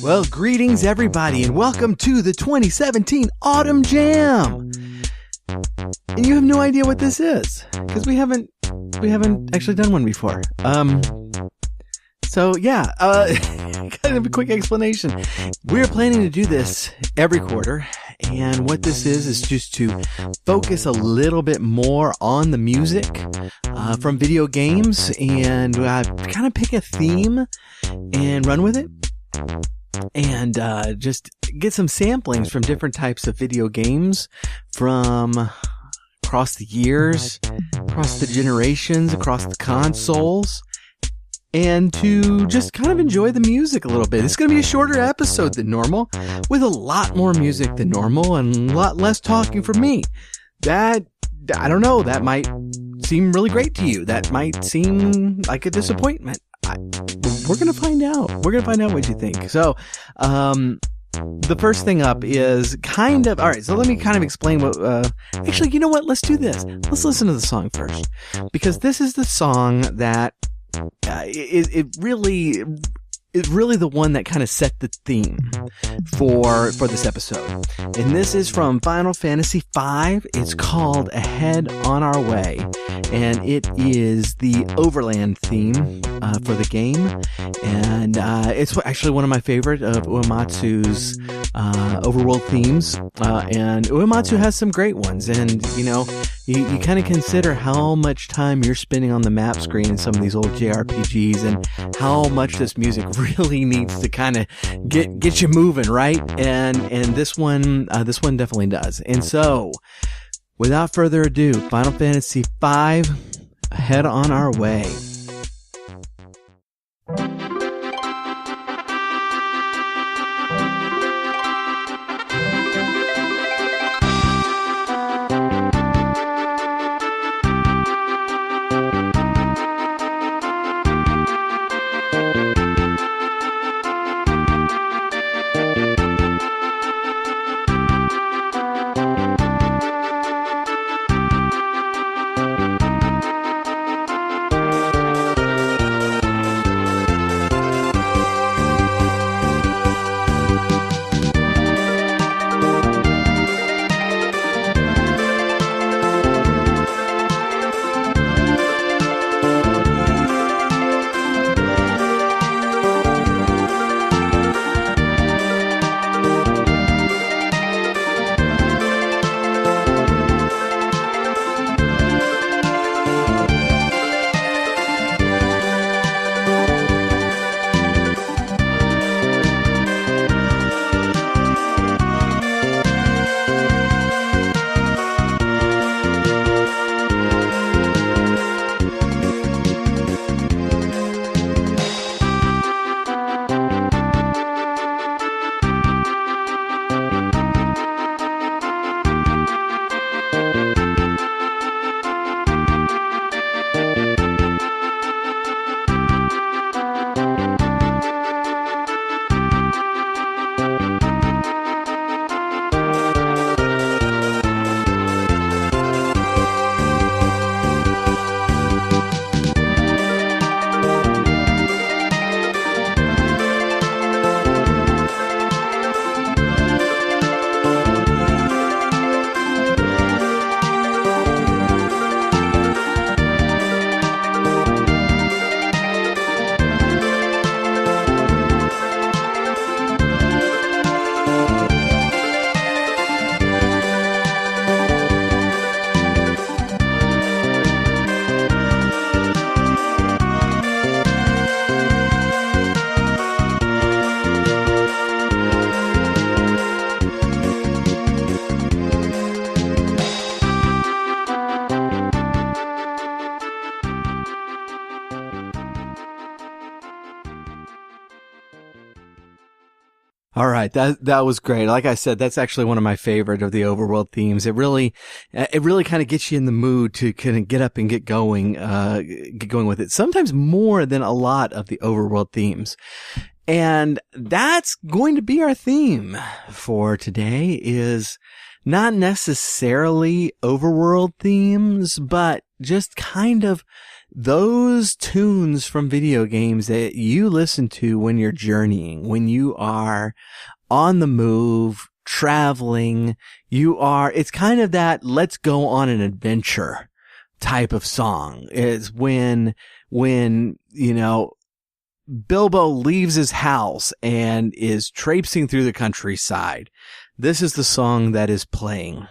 Well, greetings everybody and welcome to the 2017 Autumn Jam. And you have no idea what this is because we haven't actually done one before. So yeah, kind of a quick explanation. We're planning to do this every quarter, and what this is just to focus a little bit more on the music from video games and kind of pick a theme and run with it. And just get some samplings from different types of video games from across the years, across the generations, across the consoles, and to just kind of enjoy the music a little bit. It's going to be a shorter episode than normal, with a lot more music than normal and a lot less talking from me. That, I don't know, that might seem really great to you. That might seem like a disappointment. We're going to find out. We're going to find out what you think. So, the first thing up is kind of, alright, so let me kind of explain what, actually, you know what? Let's do this. Let's listen to the song first. Because this is the song that, it really the one that kind of set the theme for this episode. And this is from Final Fantasy V. It's called Ahead on Our Way. And it is the Overland theme for the game. And it's actually one of my favorite of Uematsu's overworld themes. And Uematsu has some great ones. And, you know, you kind of consider how much time you're spending on the map screen in some of these old JRPGs and how much this music really needs to kind of get you moving, right? And this one definitely does. And so, without further ado, Final Fantasy V, Ahead on Our Way. All right, that was great. Like I said, that's actually one of my favorite of the overworld themes. It really kind of gets you in the mood to kind of get up and get going with it. Sometimes more than a lot of the overworld themes. And that's going to be our theme for today, is not necessarily overworld themes, but just kind of those tunes from video games that you listen to when you're journeying, when you are on the move, traveling, it's kind of that let's go on an adventure type of song. Is when, Bilbo leaves his house and is traipsing through the countryside. This is the song that is playing.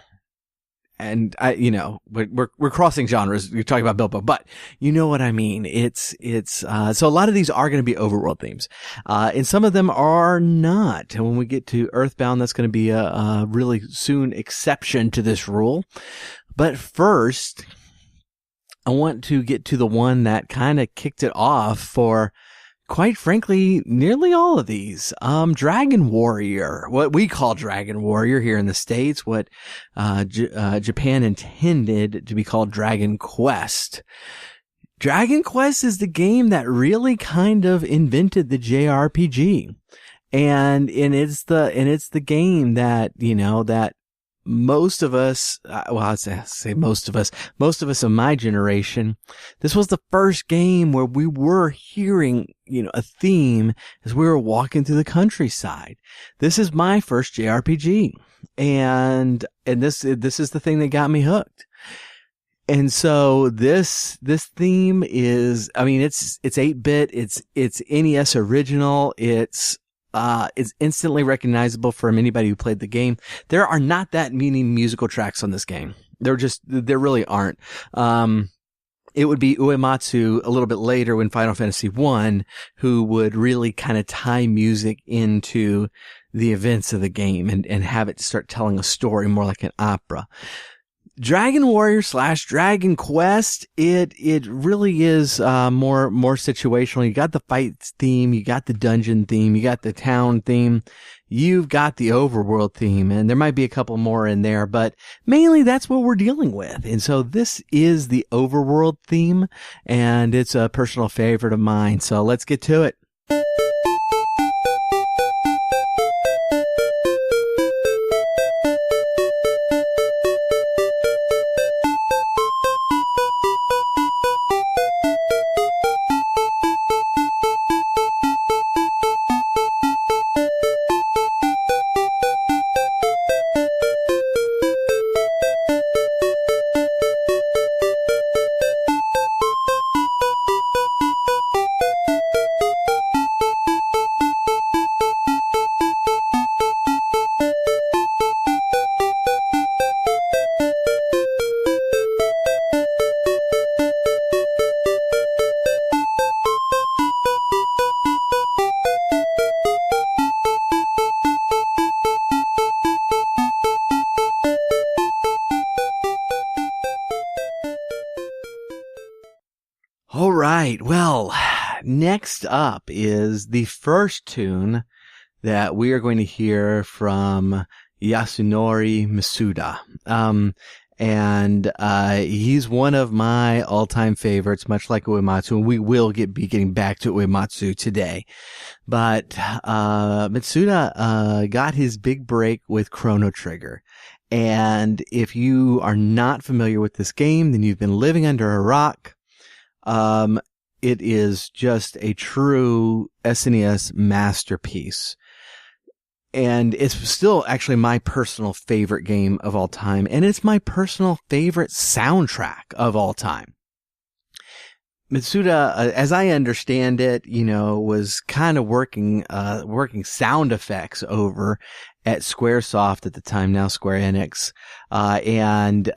And we're crossing genres. You're talking about Bilbo, but you know what I mean. So a lot of these are going to be overworld themes. And some of them are not. And when we get to Earthbound, that's going to be a really soon exception to this rule. But first, I want to get to the one that kind of kicked it off for, quite frankly, nearly all of these. Dragon Warrior, what we call Dragon Warrior here in the States, what Japan intended to be called Dragon Quest. Dragon Quest is the game that really kind of invented the JRPG. And it's the game that, that most of us, I say most of us of my generation, this was the first game where we were hearing, a theme as we were walking through the countryside. This is my first JRPG. And this is the thing that got me hooked. And so this theme is, it's 8-bit, it's NES original, it's instantly recognizable from anybody who played the game. There are not that many musical tracks on this game. There really aren't. It would be Uematsu a little bit later when Final Fantasy I who would really kind of tie music into the events of the game and have it start telling a story more like an opera. Dragon Warrior / Dragon Quest, it really is, more situational. You got the fight theme, you got the dungeon theme, you got the town theme, you've got the overworld theme, and there might be a couple more in there, but mainly that's what we're dealing with. And so this is the overworld theme, and it's a personal favorite of mine. So let's get to it. All right. Well, next up is the first tune that we are going to hear from Yasunori Mitsuda. He's one of my all-time favorites, much like Uematsu, and we will be getting back to Uematsu today. But, Mitsuda, got his big break with Chrono Trigger. And if you are not familiar with this game, then you've been living under a rock. It is just a true SNES masterpiece. And it's still actually my personal favorite game of all time. And it's my personal favorite soundtrack of all time. Mitsuda, as I understand it, was kind of working sound effects over at Squaresoft at the time, now Square Enix, and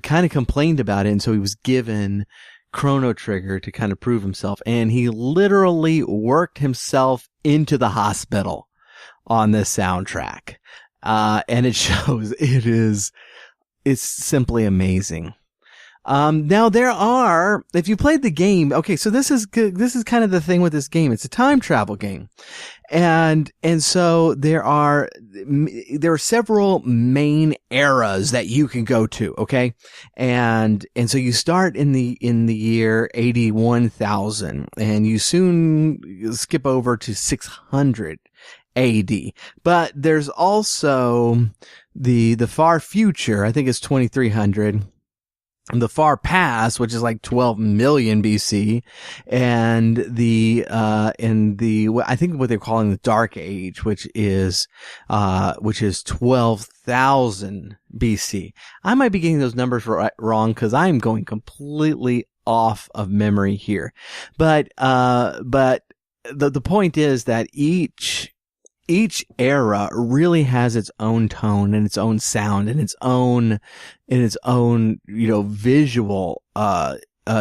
kind of complained about it. And so he was given Chrono Trigger to kind of prove himself. And he literally worked himself into the hospital on this soundtrack. And it shows. It's simply amazing. Now if you played the game, okay, so this is kind of the thing with this game. It's a time travel game. And so there are several main eras that you can go to, okay? And so you start in the year 81,000 and you soon skip over to 600 AD. But there's also the far future, I think it's 2300. the far past, which is like 12 million BC, and I think what they're calling the Dark Age, which is 12,000 BC. I might be getting those numbers wrong because I'm going completely off of memory here. But the point is that each era really has its own tone and its own sound and its own, visual,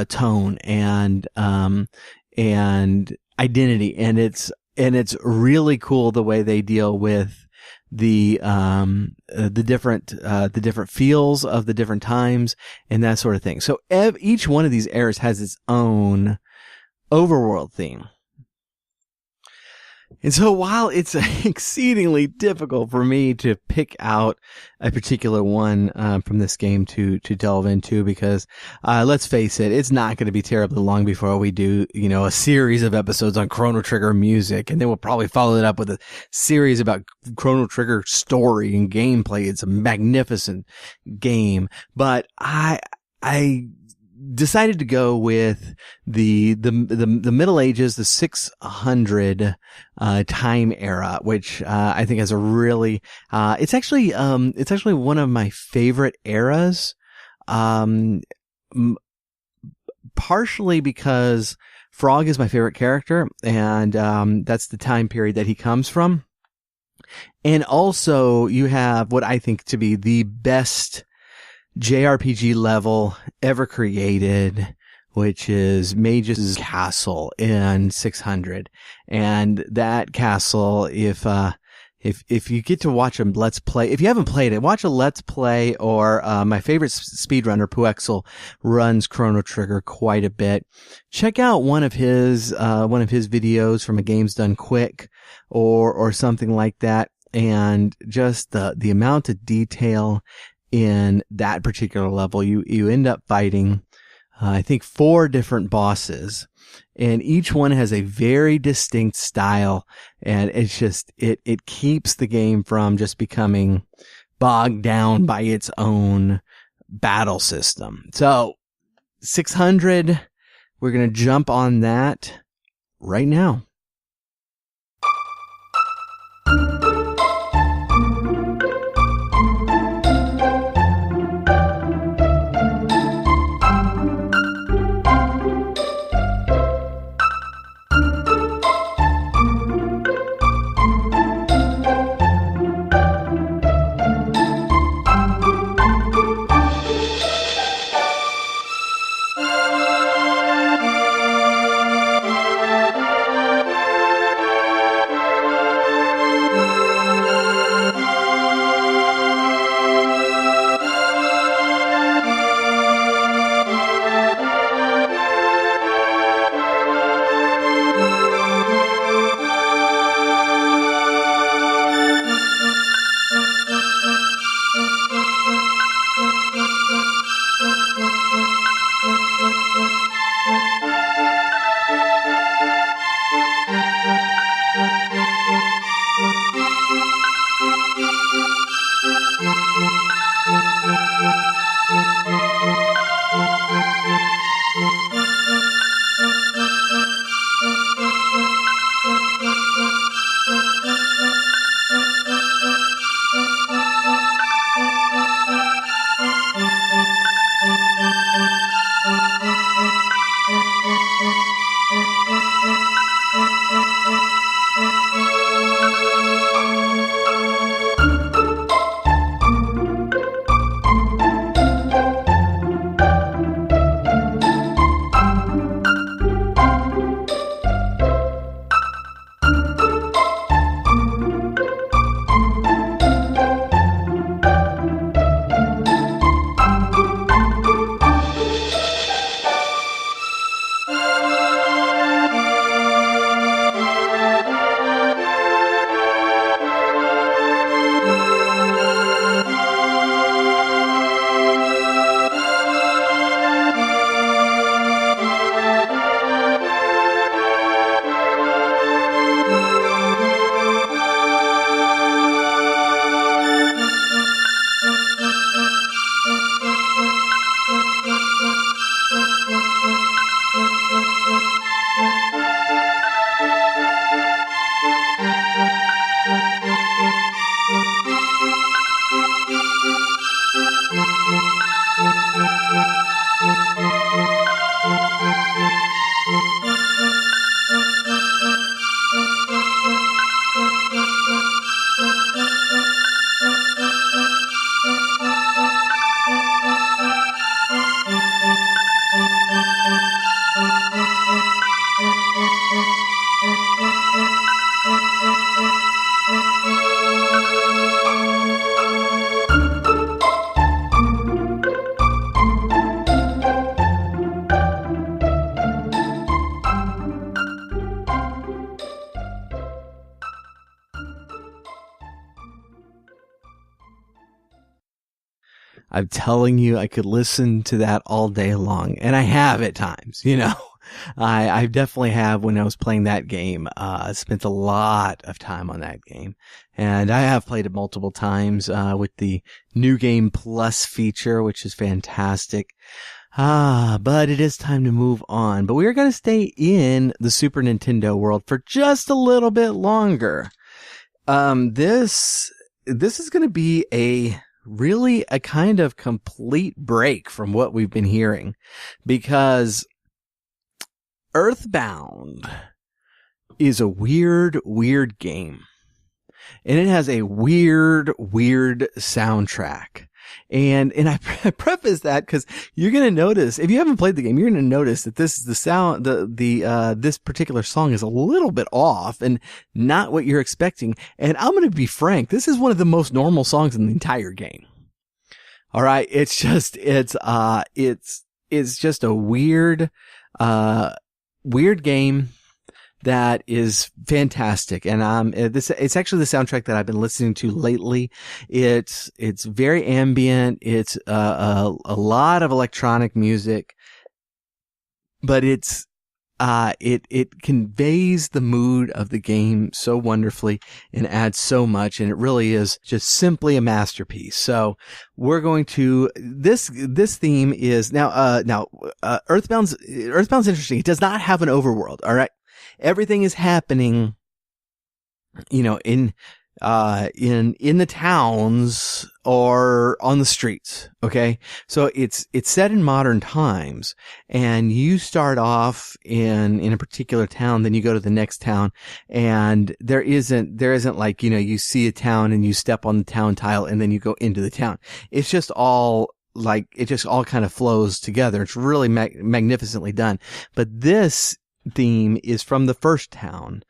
tone and identity. And it's really cool the way they deal with the different feels of the different times and that sort of thing. So each one of these eras has its own overworld theme. And so while it's exceedingly difficult for me to pick out a particular one from this game to delve into, because let's face it, it's not going to be terribly long before we do, a series of episodes on Chrono Trigger music, and then we'll probably follow it up with a series about Chrono Trigger story and gameplay. It's a magnificent game, but I decided to go with the Middle Ages, the 600 time era, which I think has a really it's actually one of my favorite eras, partially because Frog is my favorite character, and that's the time period that he comes from. And also you have what I think to be the best JRPG level ever created, which is Mage's Castle in 600. And that castle, if you get to watch a Let's Play, if you haven't played it, watch a Let's Play, or my favorite speedrunner, Puexel, runs Chrono Trigger quite a bit. Check out one of his videos from A Games Done Quick or something like that. And just the amount of detail in that particular level, you end up fighting, I think 4 different bosses, and each one has a very distinct style, and it's just, it keeps the game from just becoming bogged down by its own battle system. So 600, we're going to jump on that right now. I'm telling you, I could listen to that all day long, and I have at times, I definitely have when I was playing that game. Spent a lot of time on that game, and I have played it multiple times with the New Game Plus feature, which is fantastic. But it is time to move on. But we are going to stay in the Super Nintendo world for just a little bit longer. This is going to be a kind of complete break from what we've been hearing, because Earthbound is a weird game, and it has a weird soundtrack. And I preface that because you're going to notice, if you haven't played the game, you're going to notice that this is the sound, this particular song is a little bit off and not what you're expecting. And I'm going to be frank, this is one of the most normal songs in the entire game. All right. It's just a weird game that is fantastic. And, it's actually the soundtrack that I've been listening to lately. It's very ambient. It's, a lot of electronic music, but it conveys the mood of the game so wonderfully and adds so much. And it really is just simply a masterpiece. So we're going to, this theme is now, Earthbound's interesting. It does not have an overworld. All right. Everything is happening, in the towns or on the streets. Okay. So it's set in modern times, and you start off in a particular town, then you go to the next town, and there isn't like, you see a town and you step on the town tile and then you go into the town. It's just all kind of flows together. It's really magnificently done. But this theme is from the first town,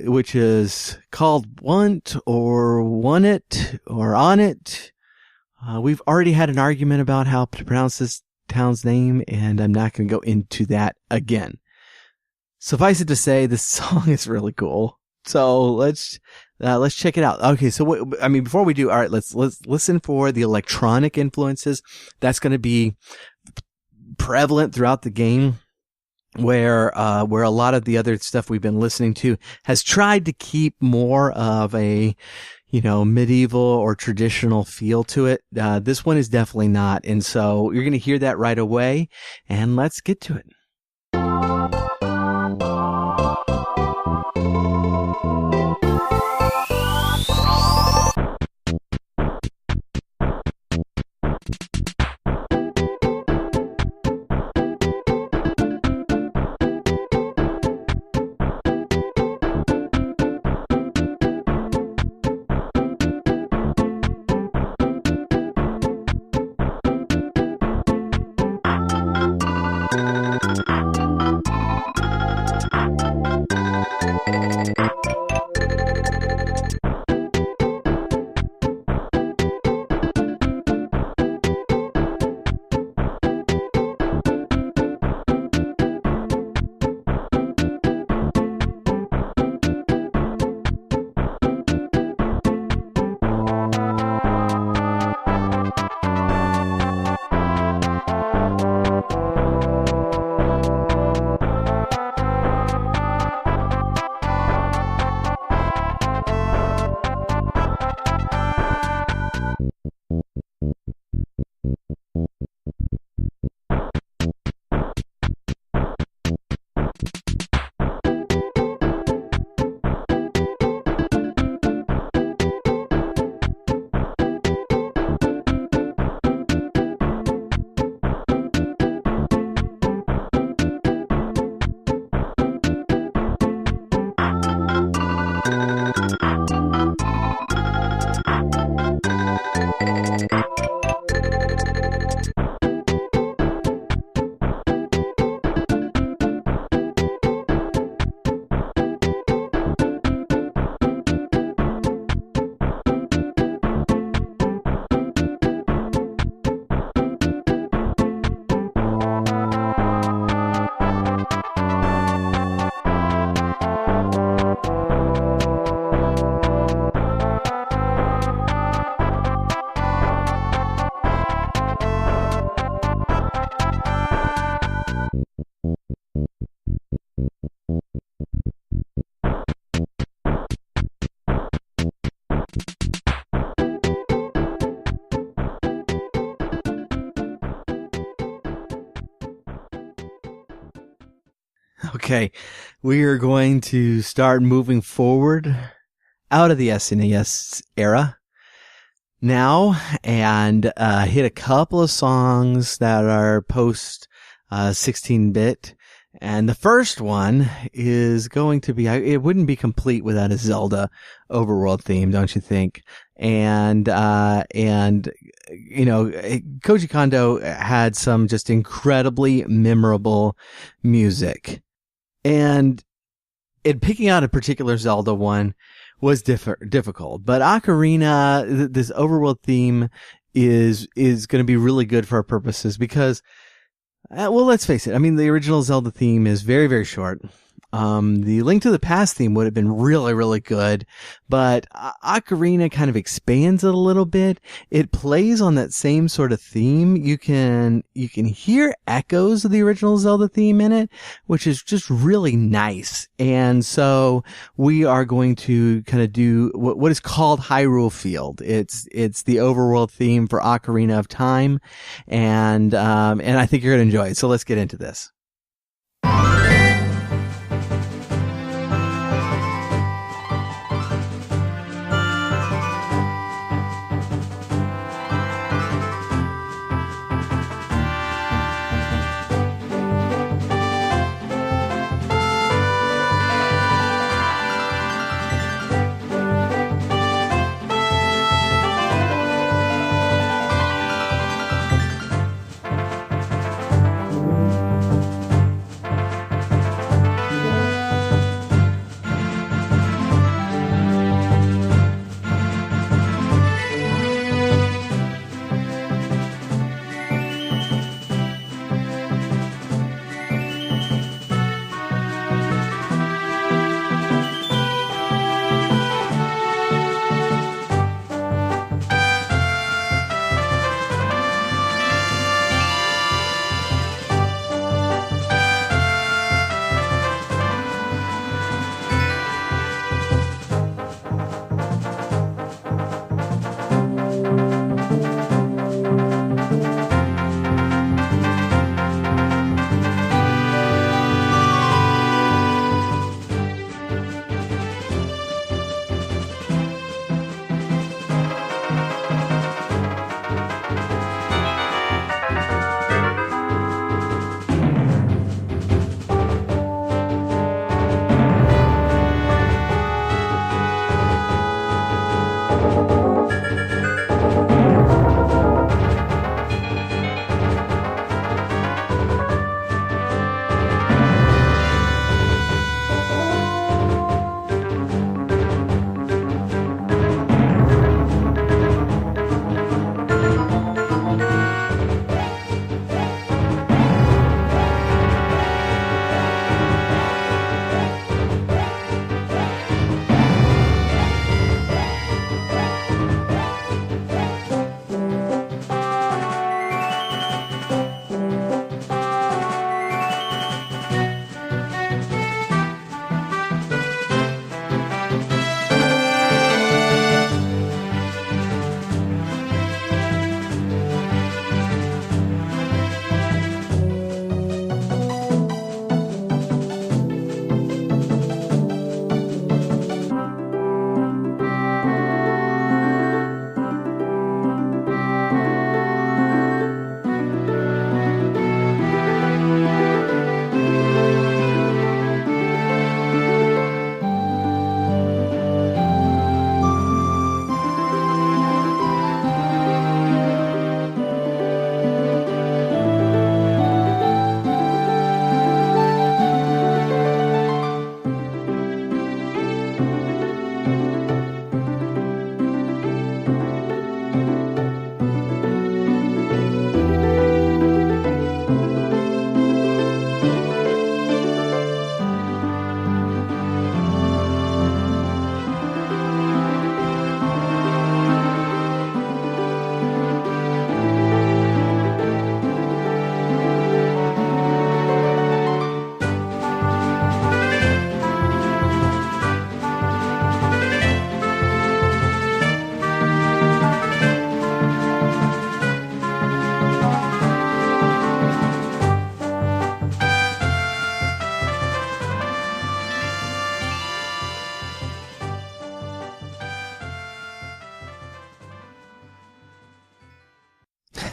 which is called Want or Won It or On It. We've already had an argument about how to pronounce this town's name, and I'm not going to go into that again. Suffice it to say, this song is really cool. So let's check it out. Okay. So before we do, all right, let's listen for the electronic influences. That's going to be prevalent throughout the game, where a lot of the other stuff we've been listening to has tried to keep more of a, medieval or traditional feel to it. This one is definitely not. And so you're going to hear that right away, and let's get to it. Okay, we are going to start moving forward out of the SNES era now and hit a couple of songs that are post 16-bit. And the first one is going to be, it wouldn't be complete without a Zelda overworld theme, don't you think? And you know, Koji Kondo had some just incredibly memorable music. And picking out a particular Zelda one was difficult. But Ocarina, this overworld theme is going to be really good for our purposes because, well, let's face it. I mean, the original Zelda theme is very, very short. The Link to the Past theme would have been really, really good, but Ocarina kind of expands it a little bit. It plays on that same sort of theme. You can hear echoes of the original Zelda theme in it, which is just really nice. And so we are going to kind of do what is called Hyrule Field. It's the overworld theme for Ocarina of Time. And I think you're going to enjoy it. So let's get into this.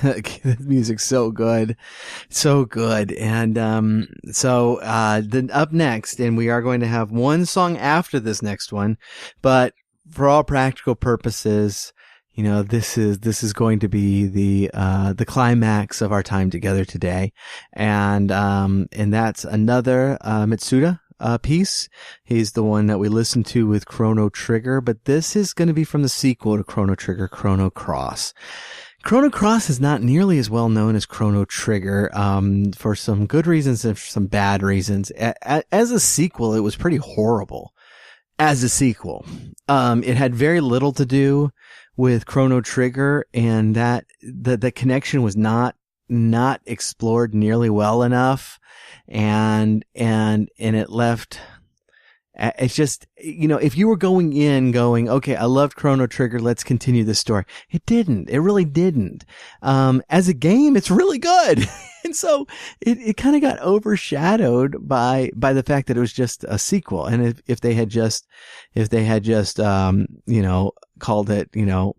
The music's so good. So good. And, then up next, and we are going to have one song after this next one, but for all practical purposes, you know, this is going to be the climax of our time together today. And that's another, Mitsuda piece. He's the one that we listened to with Chrono Trigger, but this is going to be from the sequel to Chrono Trigger, Chrono Cross. Chrono Cross is not nearly as well known as Chrono Trigger, for some good reasons and for some bad reasons. As a sequel, it was pretty horrible. As a sequel, it had very little to do with Chrono Trigger, and that the connection was not explored nearly well enough. And it left, it's just, you know, if you were going, okay, I loved Chrono Trigger, let's continue this story. It really didn't. As a game, it's really good. And so it kind of got overshadowed by the fact that it was just a sequel. And if they had just, you know, called it, you know,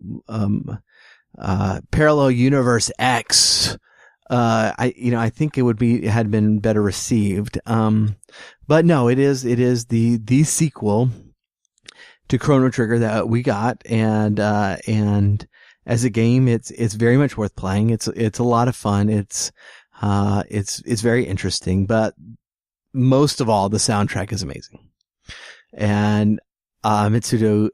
Parallel Universe X, I think it had been better received. But no, it is the sequel to Chrono Trigger that we got. And as a game, it's very much worth playing. It's a lot of fun. It's very interesting, but most of all, the soundtrack is amazing. And, Mitsuda,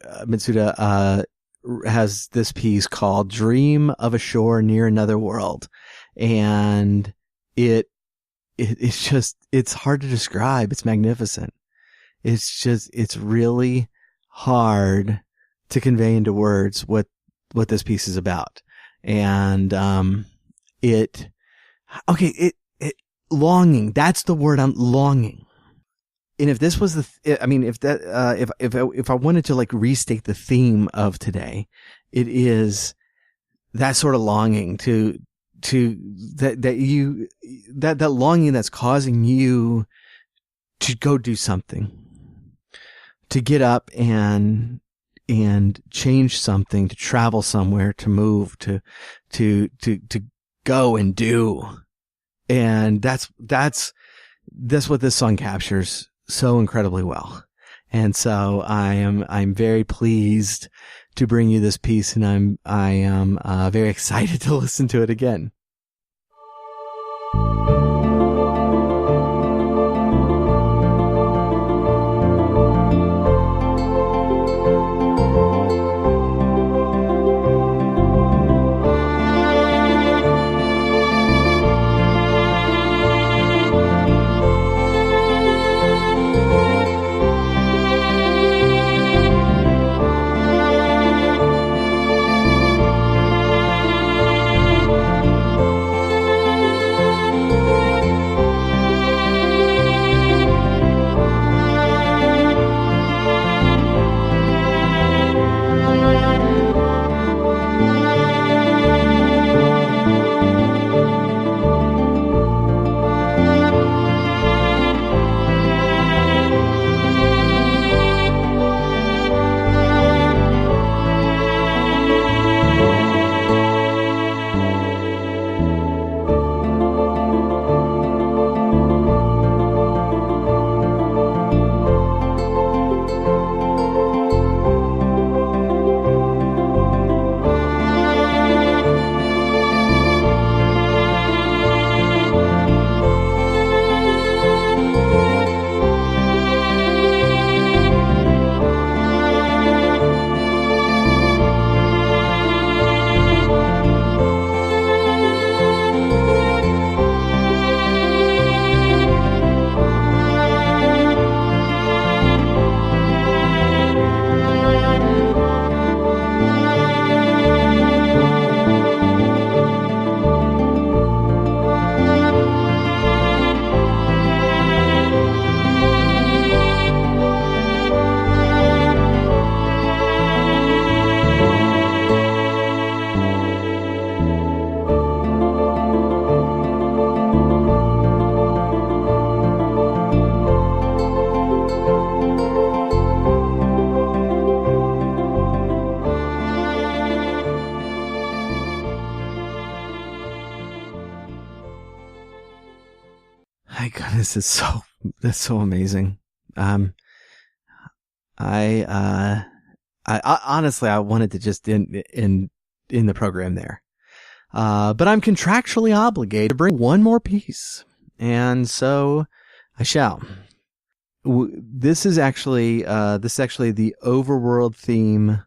has this piece called Dream of a Shore Near Another World. And it's hard to describe. It's magnificent. It's really hard to convey into words what this piece is about. And, longing. That's the word. I'm longing. And if this was if I wanted to like restate the theme of today, it is that sort of longing that longing that's causing you to go do something, to get up and change something, to travel somewhere, to move, to go and do. And that's what this song captures so incredibly well. And so I'm very pleased to bring you this piece, and I am very excited to listen to it again. that's so amazing. I honestly, I wanted to just in the program there. But I'm contractually obligated to bring one more piece. And so I shall. This is actually the overworld theme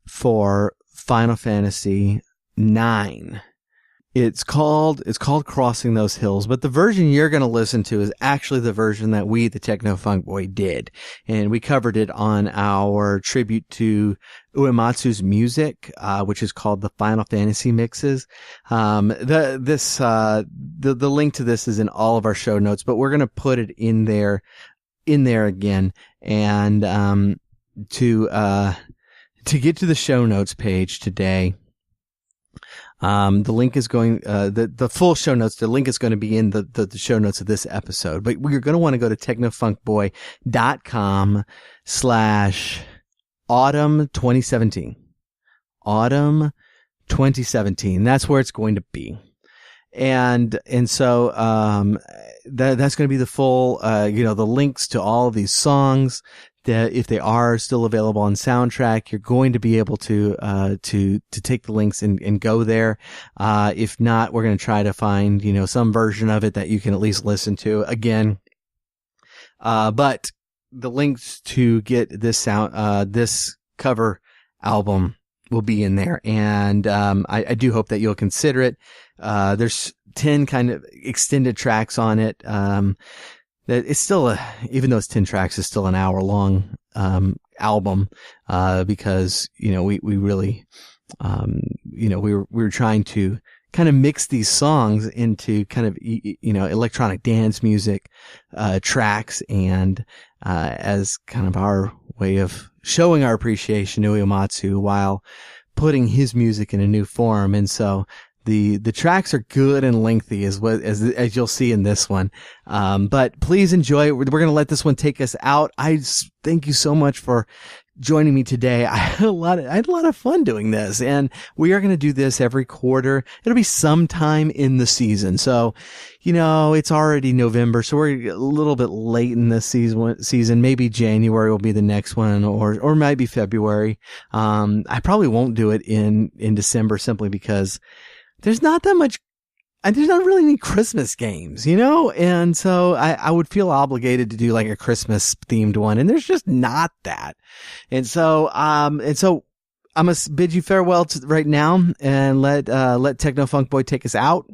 for Final Fantasy IX. It's called Crossing Those Hills, but the version you're going to listen to is actually the version that we, the Techno Funk Boy, did. And we covered it on our tribute to Uematsu's music, which is called the Final Fantasy Mixes. The link to this is in all of our show notes, but we're going to put it in there again. And, to get to the show notes page today, the link is going, the full show notes, the link is going to be in the show notes of this episode, but you're going to want to go to technofunkboy.com/autumn 2017. Autumn 2017. That's where it's going to be. And so, that's going to be the full, the links to all of these songs that if they are still available on Soundtrack, you're going to be able to take the links and go there. If not, we're going to try to find, some version of it that you can at least listen to again. But the links to get this this cover album will be in there. And, I do hope that you'll consider it. There's 10 kind of extended tracks on it. That it's still even though it's 10 tracks, it's still an hour long, album, because, we really, we were trying to kind of mix these songs into kind of, electronic dance music, tracks and, as kind of our way of showing our appreciation to Uematsu while putting his music in a new form. And so, the tracks are good and lengthy as you'll see in this one. But please enjoy it. We're going to let this one take us out. I thank you so much for joining me today. I had a lot of fun doing this, and we are going to do this every quarter. It'll be sometime in the season. So, it's already November, so we're a little bit late in this season. Maybe January will be the next one, or might be February. I probably won't do it in December simply because there's not really any Christmas games, and so I would feel obligated to do like a Christmas themed one, and there's just not that. And so I'm gonna bid you farewell right now and let Techno Funk Boy take us out.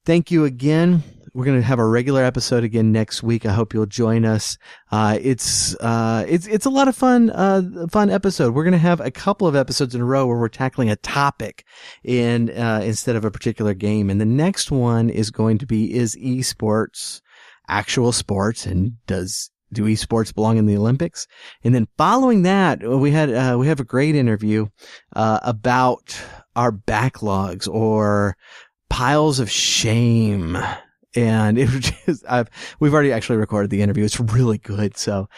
Thank you again. We're going to have a regular episode again next week. I hope you'll join us. It's a lot of fun episode. We're going to have a couple of episodes in a row where we're tackling a topic instead of a particular game. And the next one is going to be, is esports actual sports, and do esports belong in the Olympics? And then following that, we have a great interview, about our backlogs or piles of shame. And it was just, we've already actually recorded the interview. It's really good. So,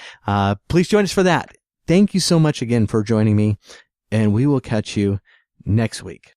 please join us for that. Thank you so much again for joining me, and we will catch you next week.